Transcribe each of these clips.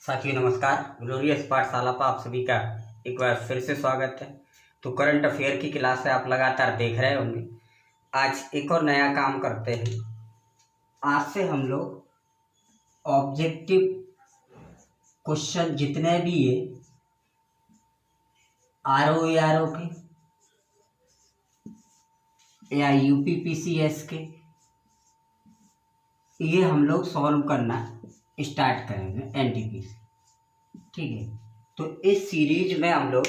साथियों नमस्कार। ग्लोरियस पाठशाला पर आप सभी का एक बार फिर से स्वागत है। तो करंट अफेयर की क्लास है, आप लगातार देख रहे होंगे। आज एक और नया काम करते हैं। आज से हम लोग ऑब्जेक्टिव क्वेश्चन जितने भी है आरओ के या यूपीपीसीएस के, ये हम लोग सॉल्व करना स्टार्ट करेंगे एनटीपीसी। ठीक है, तो इस सीरीज में हम लोग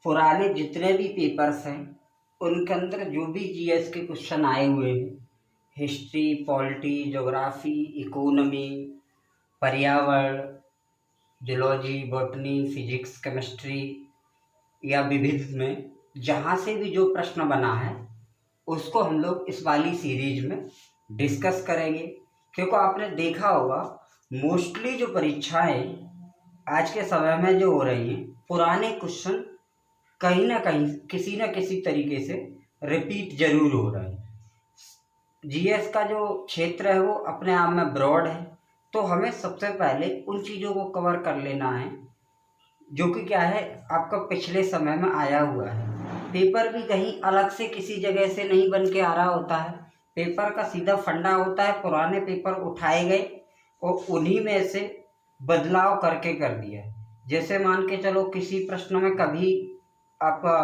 पुराने जितने भी पेपर्स हैं उनके अंदर जो भी जीएस के क्वेश्चन आए हुए हैं, हिस्ट्री, पॉलिटी, ज्योग्राफी, इकोनॉमी, पर्यावरण, जूलॉजी, बॉटनी, फिजिक्स, केमिस्ट्री या विविध में जहाँ से भी जो प्रश्न बना है उसको हम लोग इस वाली सीरीज में डिस्कस करेंगे। क्योंकि आपने देखा होगा मोस्टली जो परीक्षाएं आज के समय में जो हो रही हैं, पुराने क्वेश्चन कहीं ना कहीं किसी न किसी तरीके से रिपीट जरूर हो रहे हैं। जीएस का जो क्षेत्र है वो अपने आप में ब्रॉड है, तो हमें सबसे पहले उन चीज़ों को कवर कर लेना है जो कि क्या है आपका पिछले समय में आया हुआ है। पेपर भी कहीं अलग से किसी जगह से नहीं बन के आ रहा होता है। पेपर का सीधा फंडा होता है, पुराने पेपर उठाए गए और उन्हीं में से बदलाव करके कर दिया। जैसे मान के चलो किसी प्रश्न में कभी आपका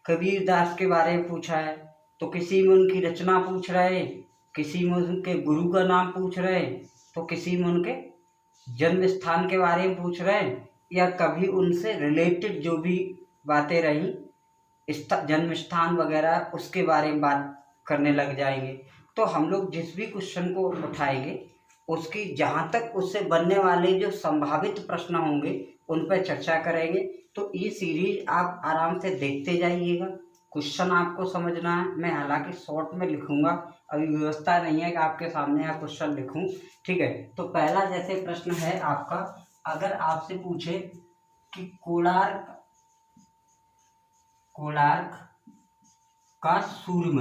कबीर दास के बारे में पूछा है तो किसी में उनकी रचना पूछ रहे हैं, किसी में उनके गुरु का नाम पूछ रहे हैं, तो किसी में उनके जन्म स्थान के बारे में पूछ रहे हैं, या कभी उनसे रिलेटेड जो भी बातें रही जन्म स्थान वगैरह उसके बारे में बात करने लग जाएंगे। तो हम लोग जिस भी क्वेश्चन को उठाएंगे उसकी जहाँ तक उससे बनने वाले जो संभावित प्रश्न होंगे उन पर चर्चा करेंगे। तो ये सीरीज आप आराम से देखते जाइएगा। क्वेश्चन आपको समझना है, मैं हालांकि शॉर्ट में लिखूंगा, अभी व्यवस्था नहीं है कि आपके सामने यहाँ क्वेश्चन लिखूं। ठीक है, तो पहला जैसे प्रश्न है आपका, अगर आपसे पूछे कि कोणार्क का सूर्य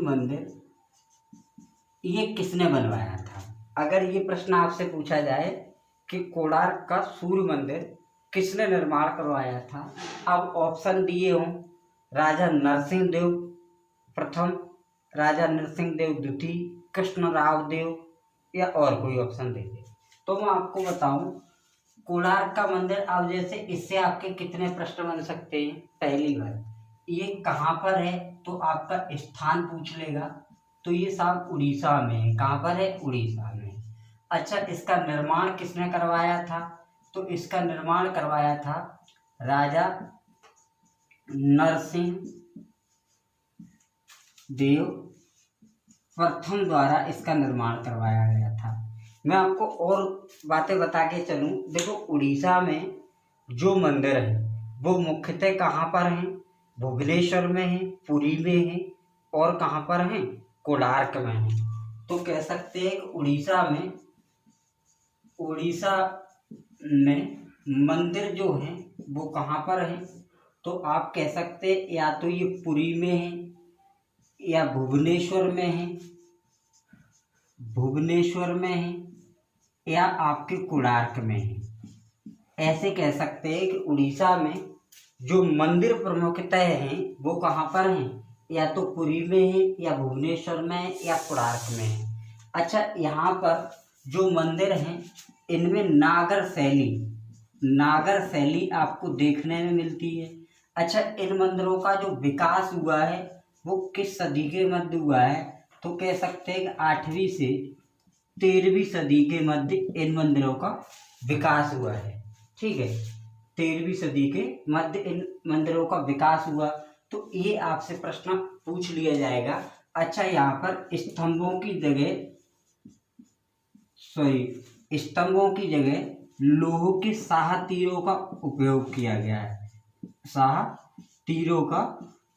मंदिर ये किसने बनवाया था। अगर ये प्रश्न आपसे पूछा जाए कि कोणार्क का सूर्य मंदिर किसने निर्माण करवाया था, अब ऑप्शन दिए हों राजा नरसिंह देव प्रथम, राजा नरसिंह देव द्वितीय, कृष्णराव देव या और कोई ऑप्शन दे दे, तो मैं आपको बताऊं कोणार्क का मंदिर। अब जैसे इससे आपके कितने प्रश्न बन सकते हैं। पहली बार ये कहाँ पर है, तो आपका स्थान पूछ लेगा, तो ये साहब उड़ीसा में है। कहाँ पर है? उड़ीसा में। अच्छा, इसका निर्माण किसने करवाया था, तो इसका निर्माण करवाया था राजा नरसिंह देव प्रथम द्वारा इसका निर्माण करवाया गया था। मैं आपको और बातें बता के चलूं। देखो, उड़ीसा में जो मंदिर है वो मुख्यतः कहाँ पर हैं? भुवनेश्वर में है, पुरी में है और कहाँ पर हैं? कोणार्क में है। तो कह सकते हैं कि उड़ीसा में मंदिर जो है वो कहाँ पर है, तो आप कह सकते हैं या तो ये पुरी में है या भुवनेश्वर में है या आपके कोणार्क में है। ऐसे कह सकते हैं कि उड़ीसा में जो मंदिर प्रमुखतः हैं वो कहाँ पर हैं, या तो पुरी में है या भुवनेश्वर में है या कोणार्क में है। अच्छा, यहाँ पर जो मंदिर हैं इनमें नागर शैली आपको देखने में मिलती है। अच्छा, इन मंदिरों का जो विकास हुआ है वो किस सदी के मध्य हुआ है, तो कह सकते हैं कि 8वीं से 13वीं सदी के मध्य इन मंदिरों का विकास हुआ है। ठीक है, 13वीं सदी के मध्य इन मंदिरों का विकास हुआ, तो ये आपसे प्रश्न पूछ लिया जाएगा। अच्छा, यहाँ पर स्तंभों की जगह लोह के शाह तीरों का उपयोग किया गया है। शाह तीरों का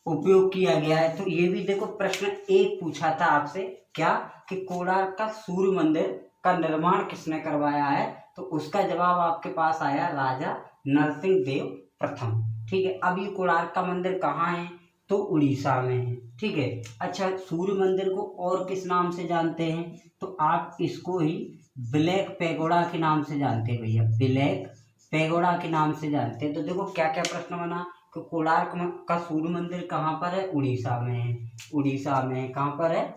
उपयोग किया गया है। तो ये भी देखो, प्रश्न एक पूछा था आपसे क्या कि कोणार्क का सूर्य मंदिर का निर्माण किसने करवाया है, तो उसका जवाब आपके पास आया राजा नरसिंह देव प्रथम। ठीक है, अब ये कोणार्क का मंदिर कहाँ है, तो उड़ीसा में है। ठीक है। अच्छा, सूर्य मंदिर को और किस नाम से जानते हैं? तो आप इसको ही ब्लैक पैगोडा के नाम से जानते हैं भैया, ब्लैक पैगोडा के नाम से जानते हैं। तो देखो क्या क्या प्रश्न बना कि कोणार्क का सूर्य मंदिर कहाँ पर है? उड़ीसा में है। उड़ीसा में है। कहाँ पर है?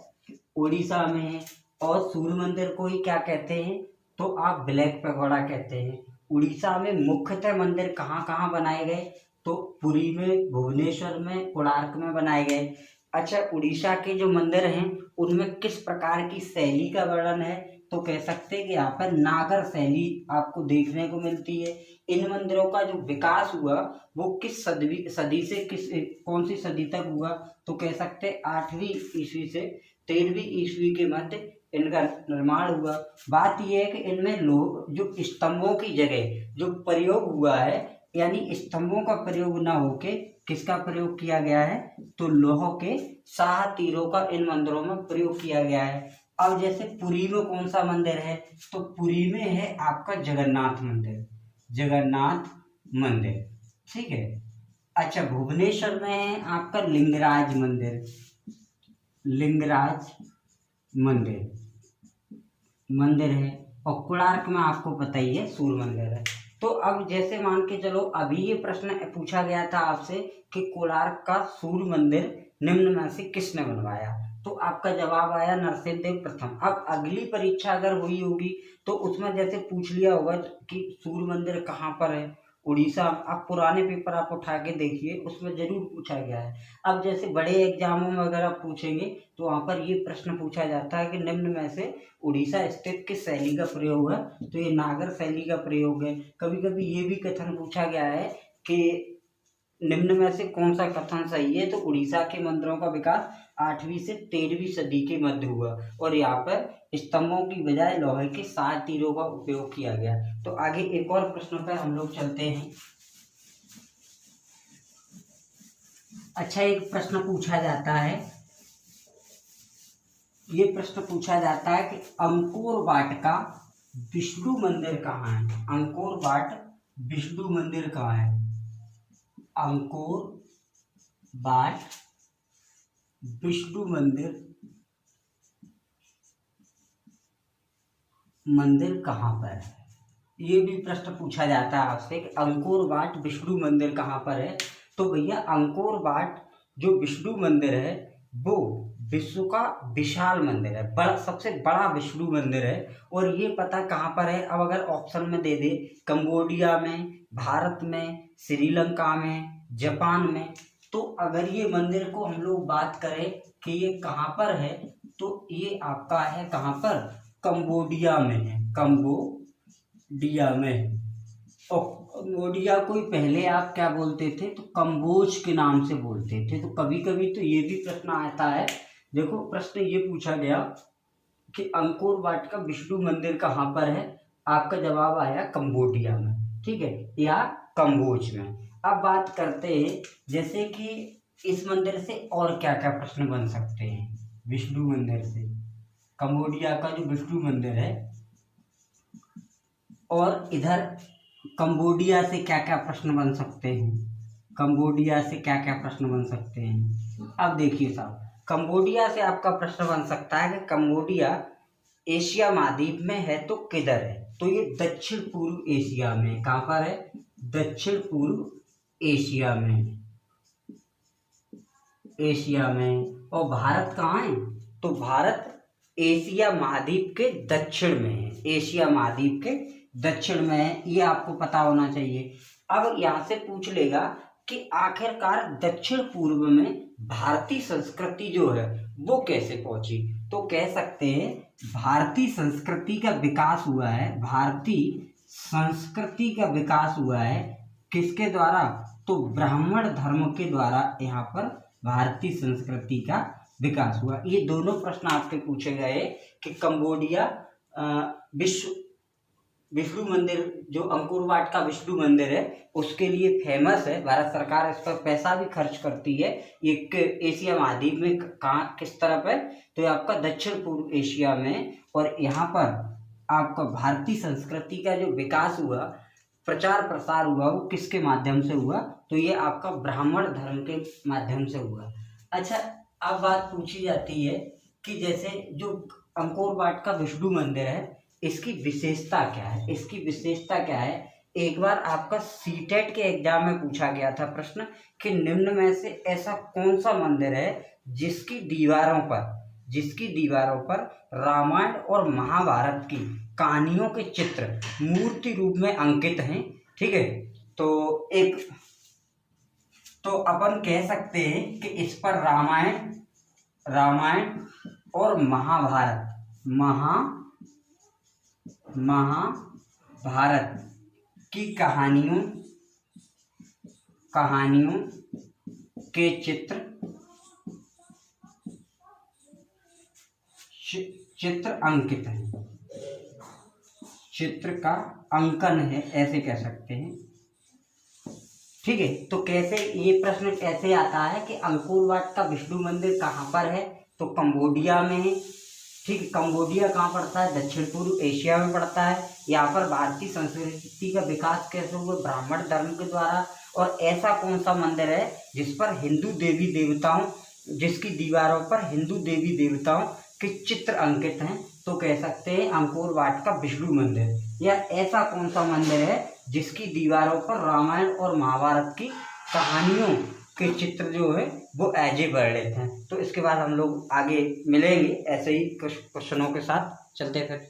उड़ीसा में है। और सूर्य मंदिर को ही क्या कहते हैं? तो आप ब्लैक पैगोडा कहते हैं। उड़ीसा में मुख्यतः मंदिर कहाँ कहाँ बनाए गए? तो पुरी में, भुवनेश्वर में, कोणार्क में बनाए गए। अच्छा, उड़ीसा के जो मंदिर हैं उनमें किस प्रकार की शैली का वर्णन है? तो कह सकते हैं कि यहाँ पर नागर शैली आपको देखने को मिलती है। इन मंदिरों का जो विकास हुआ वो किस सदी से कौन सी सदी तक हुआ? तो कह सकते हैं 8वीं ईस्वी से 13वीं ईस्वी के मध्य इनका निर्माण हुआ। बात यह है कि इनमें लोग जो स्तंभों की जगह जो प्रयोग हुआ है, यानी स्तंभों का प्रयोग ना होके किसका प्रयोग किया गया है? तो लौह के शाह तीरों का इन मंदिरों में प्रयोग किया गया है। अब जैसे पुरी में कौन सा मंदिर है? तो पुरी में है आपका जगन्नाथ मंदिर, जगन्नाथ मंदिर। ठीक है। अच्छा, भुवनेश्वर में है आपका लिंगराज मंदिर, लिंगराज मंदिर मंदिर है। और कोणार्क में आपको पता ही है सूर्य मंदिर है। तो अब जैसे मान के चलो, अभी ये प्रश्न पूछा गया था आपसे कि कोणार्क का सूर्य मंदिर निम्न में से किसने बनवाया? तो आपका जवाब आया नरसिंहदेव प्रथम। अब अगली परीक्षा अगर हुई होगी तो उसमें जैसे पूछ लिया होगा कि सूर्य मंदिर कहाँ पर है? उड़ीसा। आप पुराने पेपर आप उठा के देखिए, उसमें जरूर पूछा गया है। अब जैसे बड़े एग्जामों में अगर आप पूछेंगे तो वहाँ पर ये प्रश्न पूछा जाता है कि निम्न में से उड़ीसा स्थित किस शैली का प्रयोग है? तो ये नागर शैली का प्रयोग है। कभी कभी ये भी कथन पूछा गया है कि निम्न में से कौन सा कथन सही है? तो उड़ीसा के मंदिरों का विकास 8वीं से 13वीं सदी के मध्य हुआ और यहाँ पर स्तंभों की बजाय लोहे के 7 तीरों का उपयोग किया गया। तो आगे एक और प्रश्न पर हम लोग चलते हैं। अच्छा, एक प्रश्न पूछा जाता है, ये प्रश्न पूछा जाता है कि अंकोर वाट का विष्णु मंदिर कहाँ है? अंकोर वाट विष्णु मंदिर कहाँ है? अंकोर वाट विष्णु मंदिर कहाँ पर है? ये भी प्रश्न पूछा जाता है आपसे कि अंकोर वाट विष्णु मंदिर कहाँ पर है। तो भैया अंकोर वाट जो विष्णु मंदिर है वो विश्व का विशाल मंदिर है, बड़ा, सबसे बड़ा विष्णु मंदिर है। और ये पता कहाँ पर है? अब अगर ऑप्शन में दे दे, कंबोडिया में, भारत में, श्रीलंका में, जापान में। तो अगर ये मंदिर को हम लोग बात करें कि ये कहाँ पर है, तो ये आपका है कहाँ पर? कंबोडिया में है, कंबोडिया में। और कंबोडिया को ही पहले आप क्या बोलते थे? तो कंबोज के नाम से बोलते थे। तो कभी कभी तो ये भी प्रश्न आता है, देखो प्रश्न ये पूछा गया कि अंकोर वाट का विष्णु मंदिर कहाँ पर है? आपका जवाब आया कंबोडिया में। ठीक है, या कंबोज में। अब बात करते हैं जैसे कि इस मंदिर से और क्या क्या प्रश्न बन सकते हैं। विष्णु मंदिर से, कंबोडिया का जो विष्णु मंदिर है, और इधर कंबोडिया से क्या क्या प्रश्न बन सकते हैं? कंबोडिया से क्या क्या प्रश्न बन सकते हैं? अब देखिए साहब, कंबोडिया से आपका प्रश्न बन सकता है कि कंबोडिया एशिया महाद्वीप में है तो किधर है? तो ये दक्षिण पूर्व एशिया में। कहाँ पर है? दक्षिण पूर्व एशिया में, एशिया में। और भारत कहाँ है? तो भारत एशिया महाद्वीप के दक्षिण में है, एशिया महाद्वीप के दक्षिण में है, ये आपको पता होना चाहिए। अब यहाँ से पूछ लेगा कि आखिरकार दक्षिण पूर्व में भारतीय संस्कृति जो है वो कैसे पहुंची? तो कह सकते हैं भारतीय संस्कृति का विकास हुआ है, भारतीय संस्कृति का विकास हुआ है किसके द्वारा? तो ब्राह्मण धर्म के द्वारा यहाँ पर भारतीय संस्कृति का विकास हुआ। ये दोनों प्रश्न आपके पूछे गए कि कंबोडिया विष्णु मंदिर, जो अंकोर वाट का विष्णु मंदिर है उसके लिए फेमस है, भारत सरकार इस पर पैसा भी खर्च करती है। ये एशिया महाद्वीप में कहाँ, किस तरफ है? तो ये आपका दक्षिण पूर्व एशिया में। और यहाँ पर आपका भारतीय संस्कृति का जो विकास हुआ प्रचार प्रसार हुआ वो किसके माध्यम से हुआ, तो ये आपका ब्राह्मण धर्म के माध्यम से हुआ। अच्छा, अब बात पूछी जाती है कि जैसे जो अंकोर वाट का विष्णु मंदिर है, इसकी विशेषता क्या है, इसकी विशेषता क्या है। एक बार आपका सीटेट के एग्जाम में पूछा गया था प्रश्न कि निम्न में से ऐसा कौन सा मंदिर है जिसकी दीवारों पर रामायण और महाभारत की कहानियों के चित्र मूर्ति रूप में अंकित हैं। ठीक है, तो अपन कह सकते हैं कि इस पर रामायण और महाभारत की कहानियों के चित्र अंकित हैं, चित्र का अंकन है, ऐसे कह सकते हैं। ठीक है, तो कैसे ये प्रश्न कैसे आता है कि अंकोर वाट का विष्णु मंदिर कहाँ पर है, तो कंबोडिया में है। ठीक है, कंबोडिया कहाँ पड़ता है, दक्षिण पूर्व एशिया में पड़ता है। यहाँ पर भारतीय संस्कृति का विकास कैसे हुआ, ब्राह्मण धर्म के द्वारा। और ऐसा कौन सा मंदिर है जिस पर जिसकी दीवारों पर हिंदू देवी देवताओं के चित्र अंकित हैं, तो कह सकते हैं अंकोर वाट का विष्णु मंदिर। या ऐसा कौन सा मंदिर है जिसकी दीवारों पर रामायण और महाभारत की कहानियों के चित्र जो है वो ऐजे वर्णित हैं। तो इसके बाद हम लोग आगे मिलेंगे ऐसे ही कुछ क्वेश्चनों के साथ। चलते फिर।